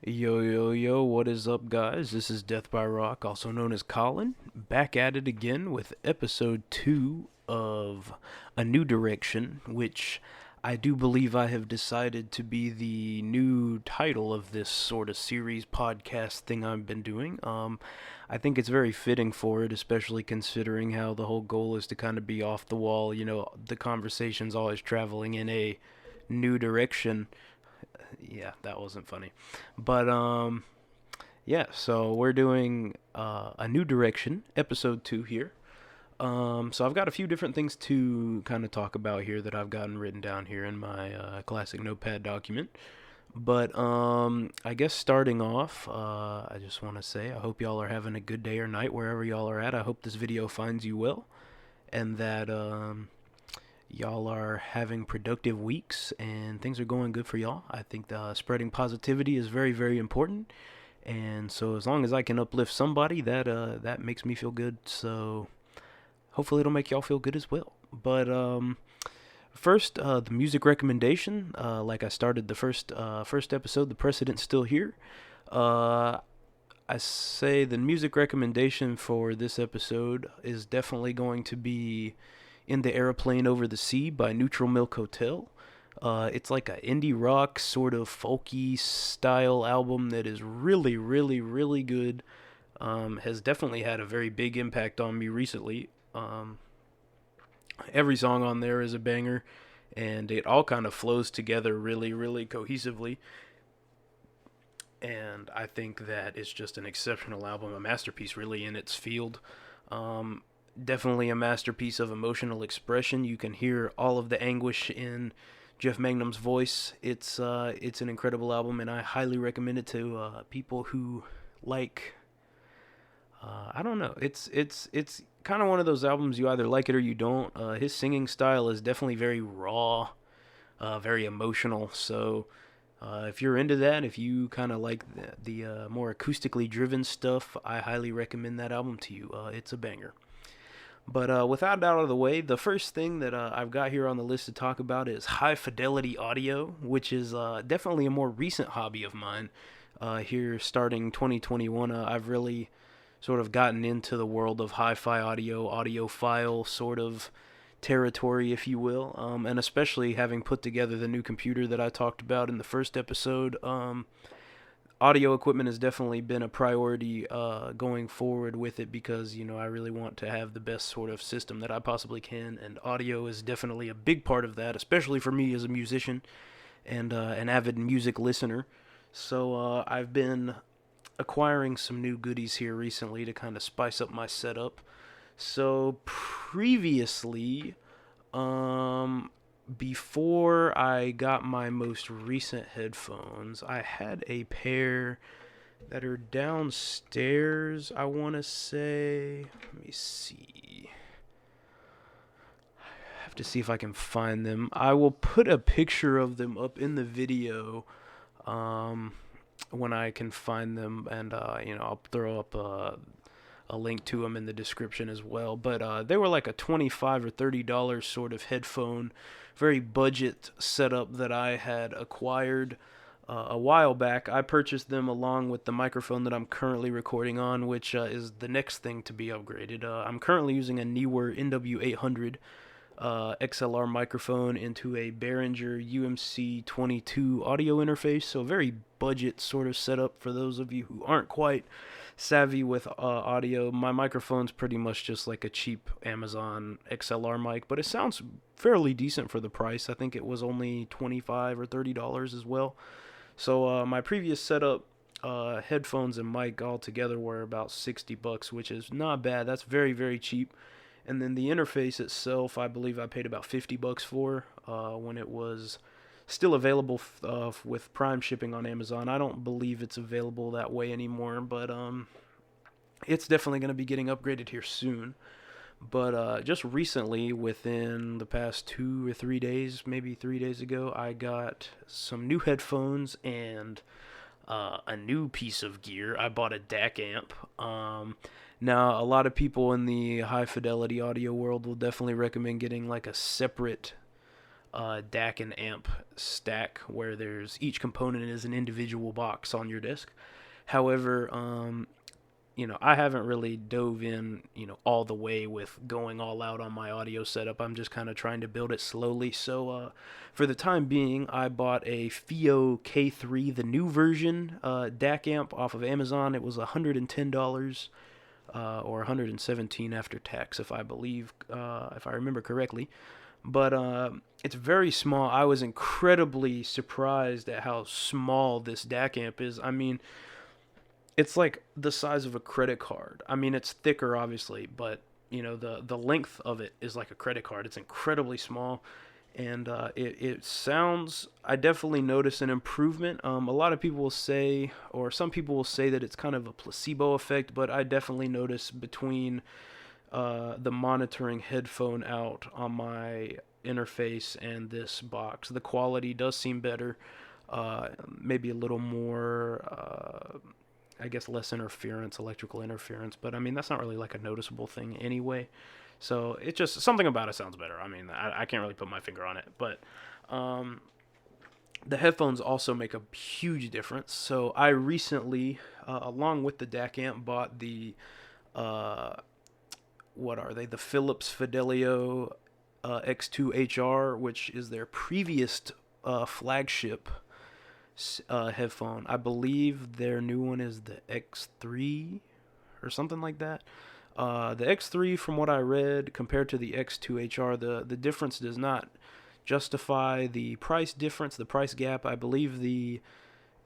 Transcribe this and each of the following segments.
Yo, yo, yo, what is up, guys? This is Death by Rock, also known as Colin, back at it again with episode 2 of A New Direction, which I do believe I have decided to be the new title of this sort of series podcast thing I've been doing. I think it's very fitting for it, especially considering how the whole goal is to kind of be off the wall. The conversation's always traveling in a new direction. Yeah, that wasn't funny. But yeah, so we're doing a new direction, episode 2 here. So I've got a few different things to kind of talk about here that I've gotten written down here in my classic notepad document. But I guess starting off, I just want to say I hope y'all are having a good day or night wherever y'all are at. I hope this video finds you well, and that y'all are having productive weeks and things are going good for y'all. I think spreading positivity is very, very important. And so as long as I can uplift somebody, that makes me feel good. So hopefully it'll make y'all feel good as well. But first, the music recommendation. Like I started the first episode, the precedent's still here. I say the music recommendation for this episode is definitely going to be In the Aeroplane Over the Sea by Neutral Milk Hotel. It's like an indie rock, sort of folky style album that is really, really, really good. Has definitely had a very big impact on me recently. Every song on there is a banger, and it all kind of flows together really, really cohesively. And I think that it's just an exceptional album, a masterpiece really in its field. Um, Definitely a masterpiece of emotional expression. You can hear all of the anguish in Jeff Magnum's voice. It's an incredible album, and I highly recommend it to people who like. I don't know. It's kind of one of those albums you either like it or you don't. His singing style is definitely very raw, very emotional. So if you're into that, if you kind of like the more acoustically driven stuff, I highly recommend that album to you. It's a banger. But with that out of the way, the first thing that I've got here on the list to talk about is high fidelity audio, which is definitely a more recent hobby of mine. Here, starting 2021, I've really sort of gotten into the world of hi-fi audio, audiophile sort of territory, if you will, and especially having put together the new computer that I talked about in the first episode. Audio equipment has definitely been a priority going forward with it because I really want to have the best sort of system that I possibly can, and audio is definitely a big part of that, especially for me as a musician and an avid music listener. So I've been acquiring some new goodies here recently to kind of spice up my setup. So previously, um, before I got my most recent headphones, I had a pair that are downstairs, I want to say. Let me see. I have to see if I can find them. I will put a picture of them up in the video um, when I can find them, and I'll throw up a link to them in the description as well. But they were like a $25 or $30 sort of headphone, very budget setup that I had acquired a while back. I purchased them along with the microphone that I'm currently recording on, which is the next thing to be upgraded. I'm currently using a Neewer NW800 XLR microphone into a Behringer UMC22 audio interface, so very budget sort of setup for those of you who aren't quite savvy with audio. My microphone's pretty much just like a cheap Amazon XLR mic, but it sounds fairly decent for the price. I think it was only $25 or $30 as well. So my previous setup, headphones and mic all together were about $60, which is not bad. That's very, very cheap. And then the interface itself, I believe I paid about $50 for when it was still available with Prime shipping on Amazon. I don't believe it's available that way anymore, but it's definitely going to be getting upgraded here soon. But just recently, within the past 2 or 3 days, maybe 3 days ago, I got some new headphones and a new piece of gear. I bought a DAC amp. Now, a lot of people in the high fidelity audio world will definitely recommend getting like a separate DAC and amp stack where there's each component is an individual box on your disc. However, I haven't really dove in, all the way with going all out on my audio setup. I'm just kind of trying to build it slowly. So, for the time being, I bought a FIO K3, the new version, DAC amp off of Amazon. It was $110, or 117 after tax, if I remember correctly. But it's very small. I was incredibly surprised at how small this DAC amp is. I mean, it's like the size of a credit card. I mean, it's thicker, obviously, but the length of it is like a credit card. It's incredibly small, and it sounds. I definitely notice an improvement. A lot of people will say, or some people will say that it's kind of a placebo effect, but I definitely notice between the monitoring headphone out on my interface and this box, the quality does seem better. Maybe a little more. I guess less interference, electrical interference, but I mean that's not really like a noticeable thing anyway. So it's just something about it sounds better. I mean I can't really put my finger on it, but the headphones also make a huge difference. So I recently, along with the DAC amp, bought the what are they? The Philips Fidelity X2HR, which is their previous flagship headphone. I believe their new one is the X3 or something like that. The X3, from what I read, compared to the X2HR, the difference does not justify the price difference, the price gap. I believe the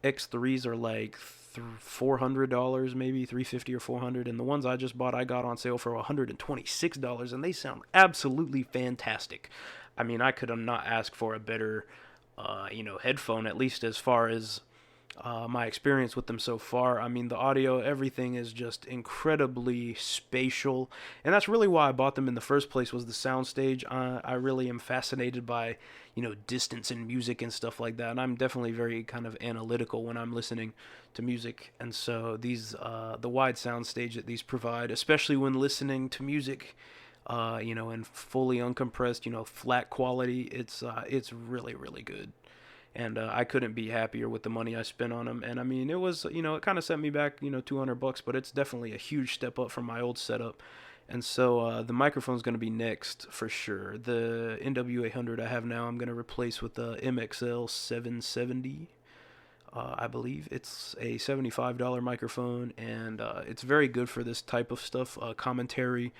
X3s are like $400, maybe $350 or $400, and the ones I just bought I got on sale for $126, and they sound absolutely fantastic. I mean, I could not ask for a better headphone, at least as far as my experience with them so far. I mean, the audio, everything is just incredibly spatial, and that's really why I bought them in the first place, was the soundstage. I really am fascinated by, distance in music and stuff like that, and I'm definitely very kind of analytical when I'm listening to music, and so the wide soundstage that these provide, especially when listening to music, and fully uncompressed, flat quality. It's really, really good, and I couldn't be happier with the money I spent on them. And I mean, it was, it kind of set me back, $200, but it's definitely a huge step up from my old setup. And so the microphone's going to be next for sure. The NW800 I have now, I'm going to replace with the MXL 770. I believe it's a $75 microphone, and it's very good for this type of stuff, commentary.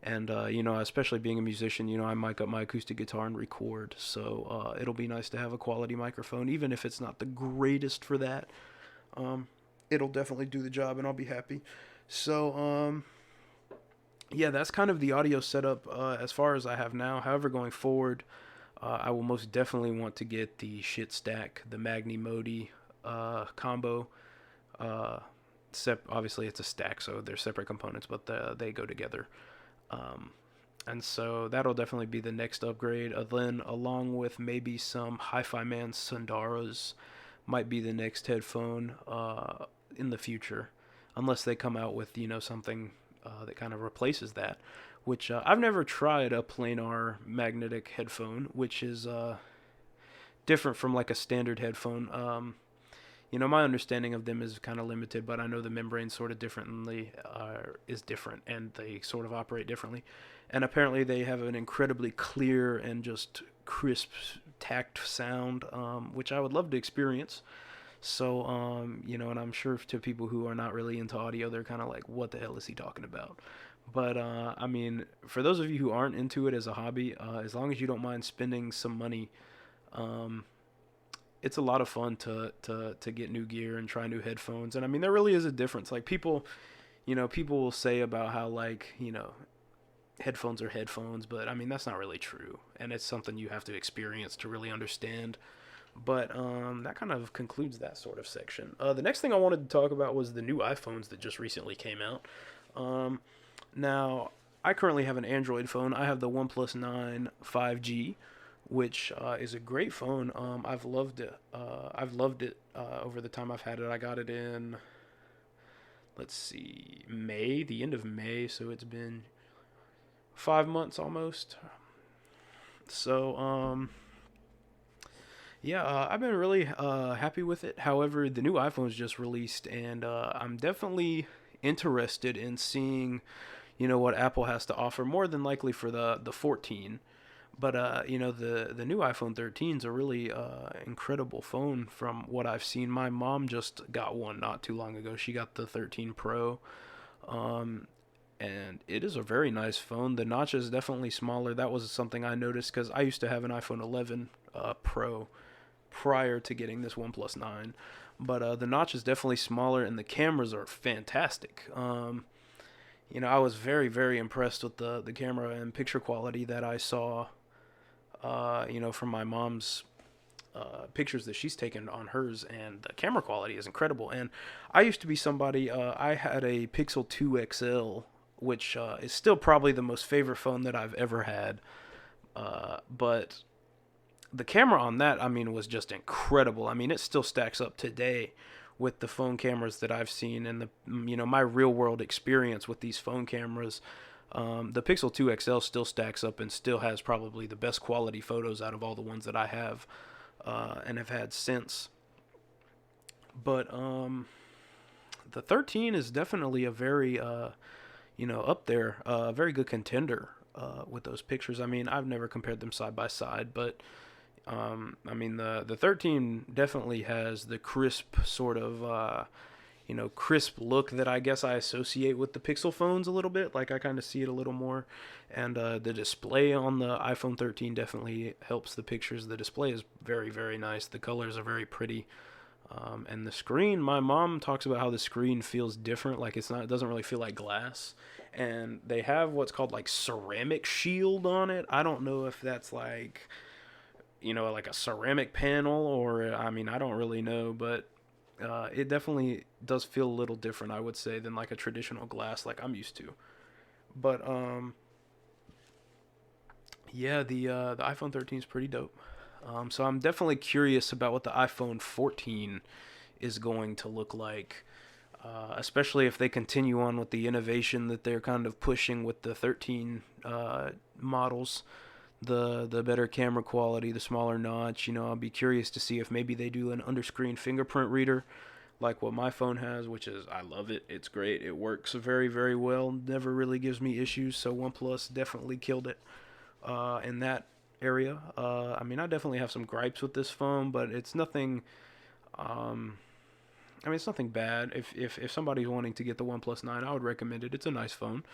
And, especially being a musician, I mic up my acoustic guitar and record. So it'll be nice to have a quality microphone, even if it's not the greatest for that. It'll definitely do the job, and I'll be happy. So, yeah, that's kind of the audio setup as far as I have now. However, going forward, I will most definitely want to get the shit stack, the Magni Modi combo. Obviously, it's a stack, so they're separate components, but they go together. And so that'll definitely be the next upgrade. Then, along with maybe some Hi-Fi Man Sundaras, might be the next headphone in the future, unless they come out with something that kind of replaces that. Which I've never tried a planar magnetic headphone, which is different from like a standard headphone. My understanding of them is kind of limited, but I know the membrane sort of differently is different, and they sort of operate differently. And apparently they have an incredibly clear and just crisp, tact sound, which I would love to experience. So, and I'm sure to people who are not really into audio, they're kind of like, what the hell is he talking about? But, I mean, for those of you who aren't into it as a hobby, as long as you don't mind spending some money, it's a lot of fun to get new gear and try new headphones. And I mean, there really is a difference. Like people will say about how like, headphones are headphones, but I mean, that's not really true. And it's something you have to experience to really understand. But that kind of concludes that sort of section. The next thing I wanted to talk about was the new iPhones that just recently came out. Now, I currently have an Android phone. I have the OnePlus 9 5G, which is a great phone. I've loved it. Over the time I've had it. I got it in, let's see, the end of May, so it's been 5 months almost. So, Yeah, I've been really happy with it. However, the new iPhone's just released, and I'm definitely interested in seeing, what Apple has to offer. More than likely for the 14, but the new iPhone 13 is a really incredible phone from what I've seen. My mom just got one not too long ago. She got the 13 Pro, um, and it is a very nice phone. The notch is definitely smaller. That was something I noticed because I used to have an iPhone 11 Pro prior to getting this OnePlus 9. But the notch is definitely smaller, and the cameras are fantastic. I was very, very impressed with the camera and picture quality that I saw, from my mom's pictures that she's taken on hers, and the camera quality is incredible. And I used to be somebody, I had a Pixel 2 XL, which is still probably the most favorite phone that I've ever had. But the camera on that, I mean, was just incredible. I mean, it still stacks up today with the phone cameras that I've seen and my real world experience with these phone cameras. The Pixel 2 XL still stacks up and still has probably the best quality photos out of all the ones that I have and have had since. But the 13 is definitely a very, up there, a very good contender with those pictures. I mean, I've never compared them side by side, but I mean, the 13 definitely has the crisp sort of, crisp look that I guess I associate with the Pixel phones a little bit. Like, I kind of see it a little more. And the display on the iPhone 13 definitely helps the pictures. The display is very, very nice. The colors are very pretty. And the screen, my mom talks about how the screen feels different. Like, it doesn't really feel like glass. And they have what's called like ceramic shield on it. I don't know if that's like a ceramic panel, or I mean, I don't really know, but it definitely does feel a little different, I would say, than like a traditional glass like I'm used to. But yeah, the iPhone 13 is pretty dope. So I'm definitely curious about what the iPhone 14 is going to look like, especially if they continue on with the innovation that they're kind of pushing with the 13 models, the better camera quality, the smaller notch. I'll be curious to see if maybe they do an underscreen fingerprint reader like what my phone has, which is, I love it. It's great. It works very, very well. Never really gives me issues. So OnePlus definitely killed it in that area. I mean, I definitely have some gripes with this phone, but it's nothing. Um, I mean, it's nothing bad. If somebody's wanting to get the OnePlus 9, I would recommend it. It's a nice phone.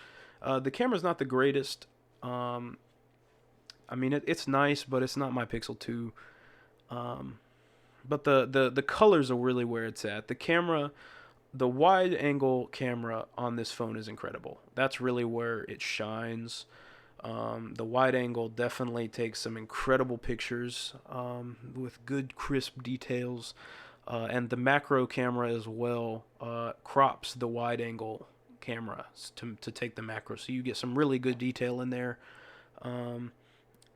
The camera's not the greatest. I mean, it's nice, but it's not my Pixel 2. Um, but the colors are really where it's at. The camera, the wide angle camera on this phone is incredible. That's really where it shines. The wide angle definitely takes some incredible pictures with good crisp details. And the macro camera as well crops the wide angle camera to take the macro. So you get some really good detail in there. Um,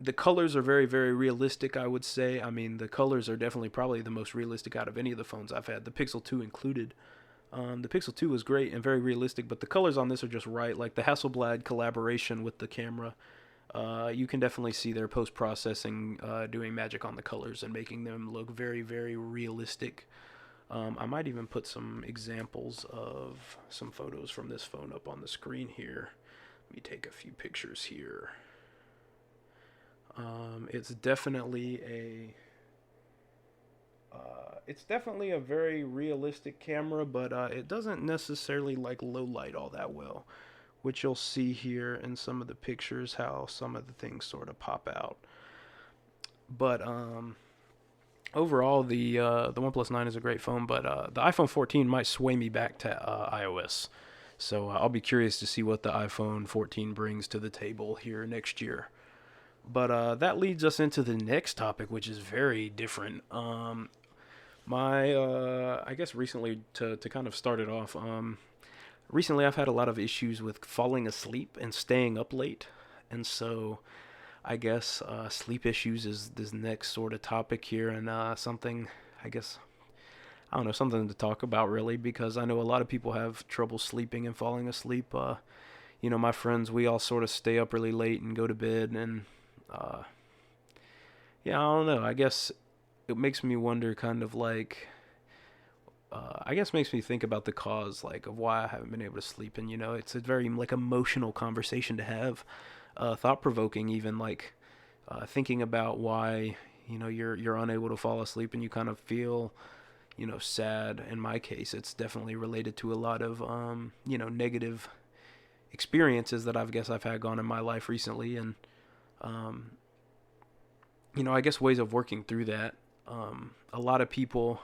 the colors are very, very realistic, I would say. I mean, the colors are definitely probably the most realistic out of any of the phones I've had, the Pixel 2 included. The Pixel 2 was great and very realistic, but the colors on this are just right. Like the Hasselblad collaboration with the camera, you can definitely see their post processing doing magic on the colors and making them look very, very realistic. I might even put some examples of some photos from this phone up on the screen here. Let me take a few pictures here. It's definitely a very realistic camera, but it doesn't necessarily like low light all that well, which you'll see here in some of the pictures how some of the things sort of pop out. But overall, the OnePlus 9 is a great phone, but the iPhone 14 might sway me back to iOS. So I'll be curious to see what the iPhone 14 brings to the table here next year. But that leads us into the next topic, which is very different. I guess recently, to kind of start it off, recently I've had a lot of issues with falling asleep and staying up late. And so I guess sleep issues is this next sort of topic here, and something, I guess, I don't know, something to talk about really, because I know a lot of people have trouble sleeping and falling asleep. My friends, we all sort of stay up really late and go to bed, and yeah, I don't know. I guess it makes me wonder, kind of like, I guess makes me think about the cause, like, of why I haven't been able to sleep. And it's a very like emotional conversation to have, thought provoking, even like, thinking about why you're unable to fall asleep and you kind of feel sad. In my case, it's definitely related to a lot of negative experiences that I've had gone in my life recently. And um, I guess ways of working through that. A lot of people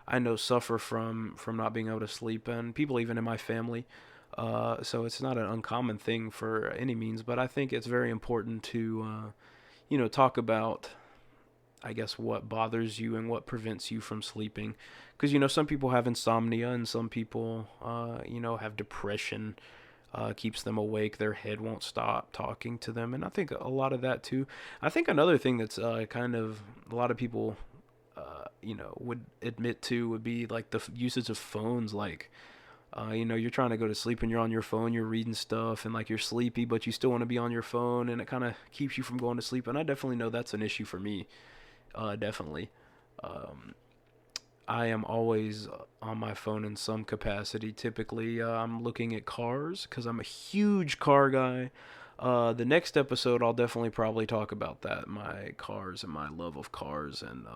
I know suffer from not being able to sleep, and people even in my family. So it's not an uncommon thing for any means, but I think it's very important to talk about, I guess, what bothers you and what prevents you from sleeping. Because some people have insomnia, and some people have depression, keeps them awake. Their head won't stop talking to them, and I think a lot of that too. I think another thing that's kind of a lot of people would admit to would be like the usage of phones. Like, you're trying to go to sleep and you're on your phone, you're reading stuff, and like you're sleepy, but you still want to be on your phone, and it kind of keeps you from going to sleep. And I definitely know that's an issue for me. Definitely. Um, I am always on my phone in some capacity. Typically, I'm looking at cars because I'm a huge car guy. The next episode, I'll definitely probably talk about that, my cars and my love of cars, and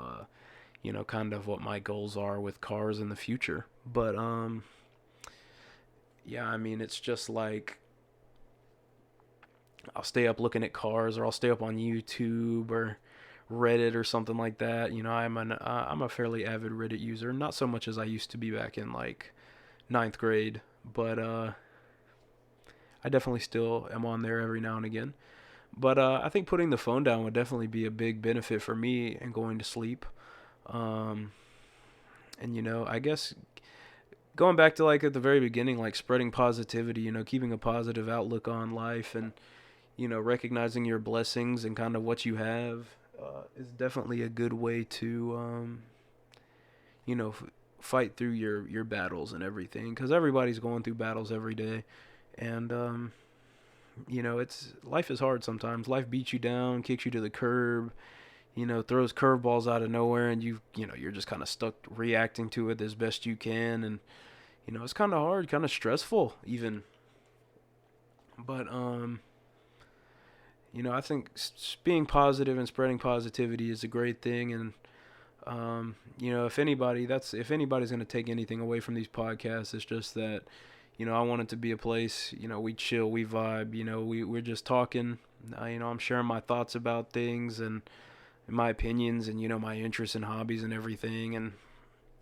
kind of what my goals are with cars in the future. But yeah, I mean, it's just like I'll stay up looking at cars, or I'll stay up on YouTube or Reddit or something like that. I'm a fairly avid Reddit user, not so much as I used to be back in like ninth grade, but I definitely still am on there every now and again. But I think putting the phone down would definitely be a big benefit for me in going to sleep. Um, and I guess going back to like at the very beginning, like spreading positivity, keeping a positive outlook on life, and recognizing your blessings and kind of what you have, is definitely a good way to you know f- fight through your battles and everything, because everybody's going through battles every day. And it's life is hard sometimes. Life beats you down, kicks you to the curb, throws curveballs out of nowhere, and you're just kind of stuck reacting to it as best you can. And it's kind of hard, kind of stressful even. But I think being positive and spreading positivity is a great thing. And if anybody's going to take anything away from these podcasts, it's just that I want it to be a place, we chill, we vibe, we're just talking. I'm sharing my thoughts about things and my opinions, and my interests and hobbies and everything. And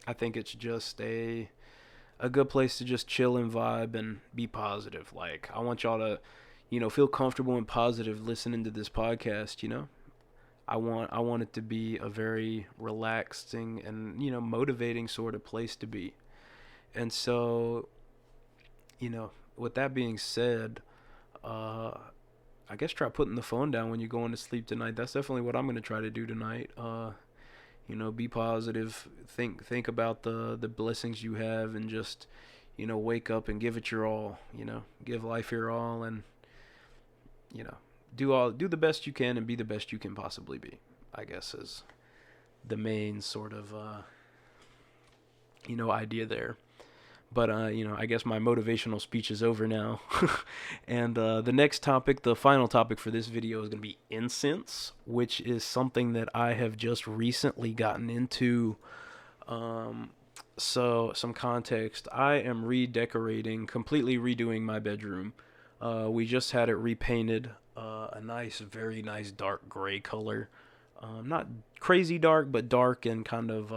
I think it's just a good place to just chill and vibe and be positive. Like, I want y'all to feel comfortable and positive listening to this podcast. I want it to be a very relaxing and motivating sort of place to be. And so, with that being said, uh I guess try putting the phone down when you're going to sleep tonight. That's definitely what I'm going to try to do tonight. Be positive, think about the blessings you have, and just wake up and give it your all. Give life your all, and you know do the best you can and be the best you can possibly be, I guess, is the main sort of idea there. But I guess my motivational speech is over now. And the next topic, the final topic for this video, is going to be incense, which is something that I have just recently gotten into. So some context: I am redecorating, completely redoing my bedroom. We just had it repainted, a nice, very nice dark gray color. Not crazy dark, but dark, and kind of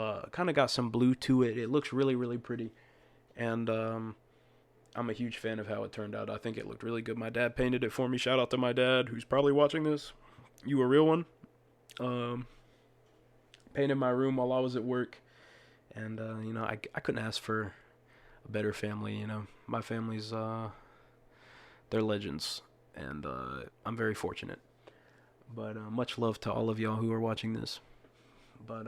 got some blue to it. It looks really, really pretty. And I'm a huge fan of how it turned out. I think it looked really good. My dad painted it for me. Shout out to my dad, who's probably watching this. You a real one. Um, Painted my room while I was at work. And, I couldn't ask for a better family. My family's, they're legends. And I'm very fortunate. But much love to all of y'all who are watching this. But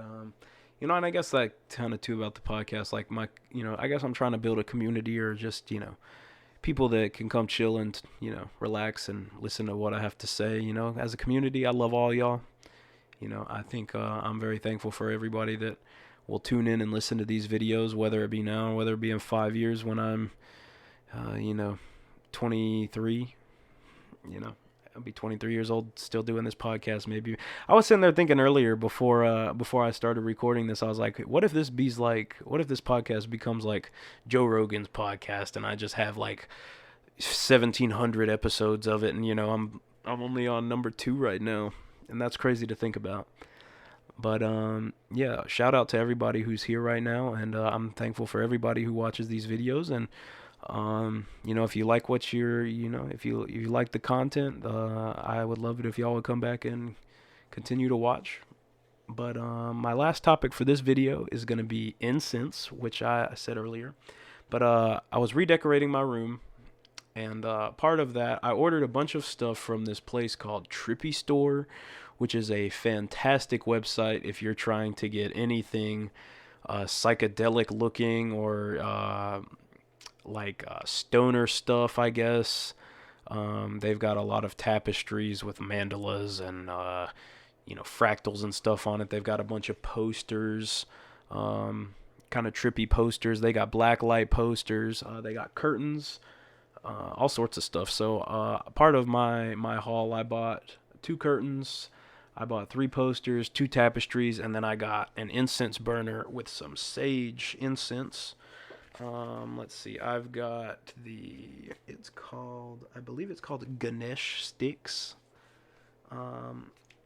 and I guess that kind of too about the podcast. Like, I guess I'm trying to build a community, or just people that can come chill and relax and listen to what I have to say. As a community, I love all y'all, I think I'm very thankful for everybody that will tune in and listen to these videos, whether it be now or whether it be in 5 years when I'm, you know, 23. You know, I'll be 23 years old, still doing this podcast. Maybe I was sitting there thinking earlier before I started recording this. I was like, what if this podcast becomes like Joe Rogan's podcast, and I just have like 1,700 episodes of it, and I'm only on number 2 right now, and that's crazy to think about. But yeah, shout out to everybody who's here right now, and I'm thankful for everybody who watches these videos. And if you like what if you like the content, I would love it if y'all would come back and continue to watch. But my last topic for this video is going to be incense, which I said earlier. But I was redecorating my room, and part of that, I ordered a bunch of stuff from this place called Trippy Store, which is a fantastic website if you're trying to get anything psychedelic looking or stoner stuff, I guess. They've got a lot of tapestries with mandalas and fractals and stuff on it. They've got a bunch of posters, kind of trippy posters. They got black light posters. They got curtains, all sorts of stuff. So part of my haul, I bought 2 curtains. I bought 3 posters, 2 tapestries, and then I got an incense burner with some sage incense. Let's see. I've got I believe it's called Ganesh sticks. I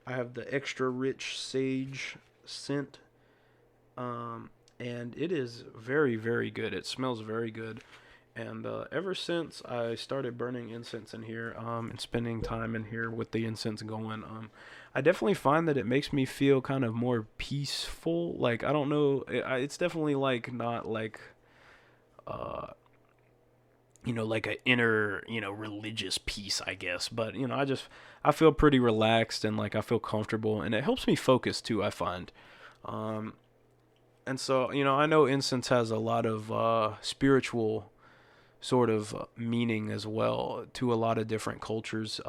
have the extra rich sage scent. And it is very, very good. It smells very good. And ever since I started burning incense in here, and spending time in here with the incense going, I definitely find that it makes me feel kind of more peaceful. Like, I don't know, it's definitely like not like like an inner, religious peace, I guess. But, I feel pretty relaxed, and like I feel comfortable, and it helps me focus too, I find. And so, I know incense has a lot of spiritual sort of meaning as well to a lot of different cultures.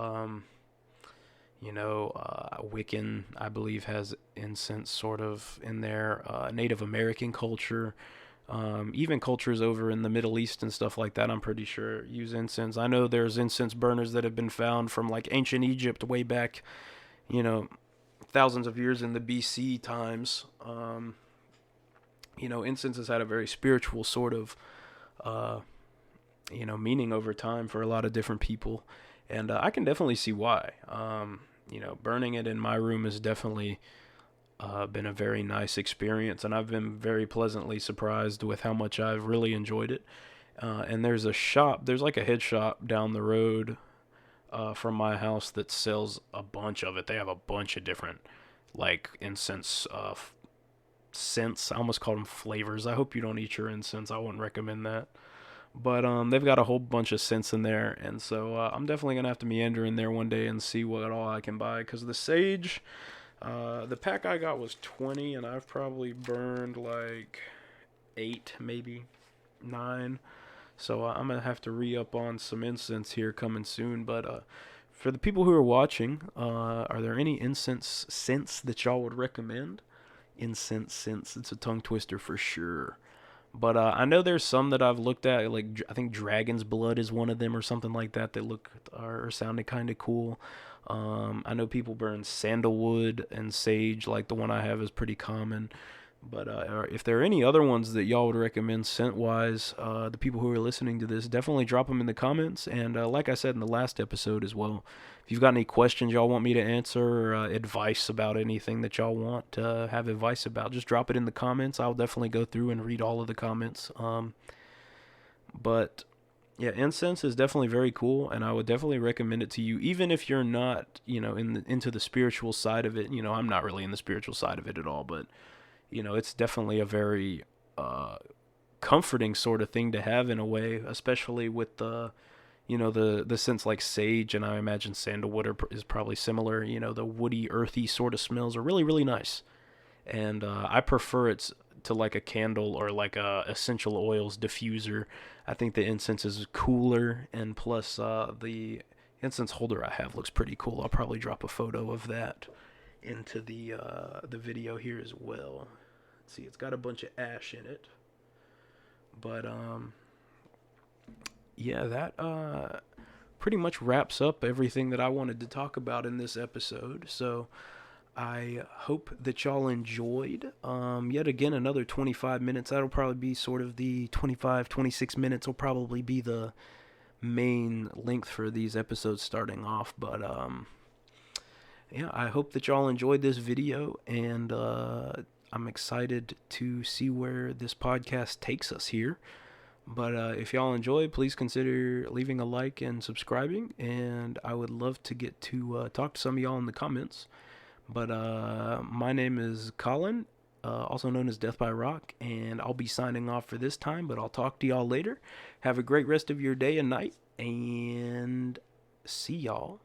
Wiccan, I believe, has incense sort of in their Native American culture. Even cultures over in the Middle East and stuff like that, I'm pretty sure, use incense. I know there's incense burners that have been found from like ancient Egypt way back, thousands of years in the BC times. Incense has had a very spiritual sort of, meaning over time for a lot of different people. And I can definitely see why. Burning it in my room has definitely been a very nice experience, and I've been very pleasantly surprised with how much I've really enjoyed it. And there's like a head shop down the road from my house that sells a bunch of it. They have a bunch of different like incense scents. I almost call them flavors. I hope you don't eat your incense. I wouldn't recommend that. But they've got a whole bunch of scents in there, and so I'm definitely gonna have to meander in there one day and see what all I can buy. Because the sage, the pack I got was 20, and I've probably burned like 8, maybe 9. So I'm gonna have to re-up on some incense here coming soon. But for the people who are watching, are there any incense scents that y'all would recommend? Incense scents, it's a tongue twister for sure. But I know there's some that I've looked at, like I think Dragon's Blood is one of them or something like that look or sounded kind of cool. I know people burn sandalwood and sage, like the one I have is pretty common. But if there are any other ones that y'all would recommend scent-wise, the people who are listening to this, definitely drop them in the comments. And like I said in the last episode as well, if you've got any questions y'all want me to answer, or advice about anything that y'all want to have advice about, just drop it in the comments. I'll definitely go through and read all of the comments. But yeah, incense is definitely very cool, and I would definitely recommend it to you, even if you're not, into the spiritual side of it. I'm not really in the spiritual side of it at all, but it's definitely a very comforting sort of thing to have in a way, especially with the scents like sage, and I imagine sandalwood is probably similar. The woody, earthy sort of smells are really, really nice. And I prefer it to like a candle or like a essential oils diffuser. I think the incense is cooler, and plus the incense holder I have looks pretty cool. I'll probably drop a photo of that into the video here as well. Let's see, it's got a bunch of ash in it, but yeah, that pretty much wraps up everything that I wanted to talk about in this episode. So I hope that y'all enjoyed. Yet again, another 25 minutes. That'll probably be sort of the 25, 26 minutes will probably be the main length for these episodes starting off. But yeah, I hope that y'all enjoyed this video, and I'm excited to see where this podcast takes us here. But if y'all enjoy, please consider leaving a like and subscribing, and I would love to get to talk to some of y'all in the comments. But my name is Colin, also known as Death by Rock, and I'll be signing off for this time, but I'll talk to y'all later. Have a great rest of your day and night, and see y'all